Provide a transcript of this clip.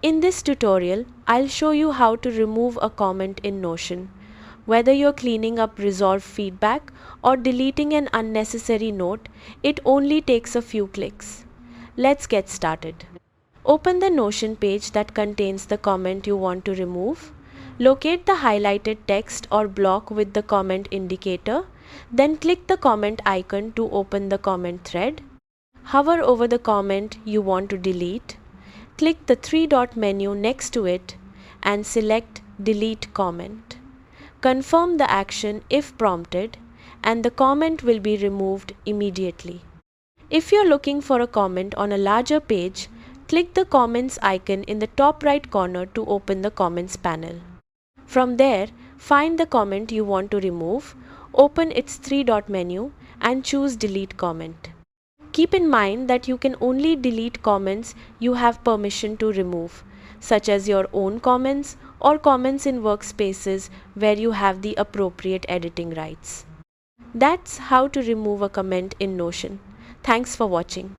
In this tutorial, I'll show you how to remove a comment in Notion. Whether you're cleaning up resolved feedback or deleting an unnecessary note, it only takes a few clicks. Let's get started. Open the Notion page that contains the comment you want to remove. Locate the highlighted text or block with the comment indicator. Then click the comment icon to open the comment thread. Hover over the comment you want to delete. Click the three-dot menu next to it and select Delete Comment. Confirm the action if prompted, and the comment will be removed immediately. If you're looking for a comment on a larger page, click the Comments icon in the top right corner to open the Comments panel. From there, find the comment you want to remove, open its three-dot menu, and choose Delete Comment. Keep in mind that you can only delete comments you have permission to remove, such as your own comments or comments in Workspaces where you have the appropriate editing rights. That's how to remove a comment in Notion. Thanks for watching.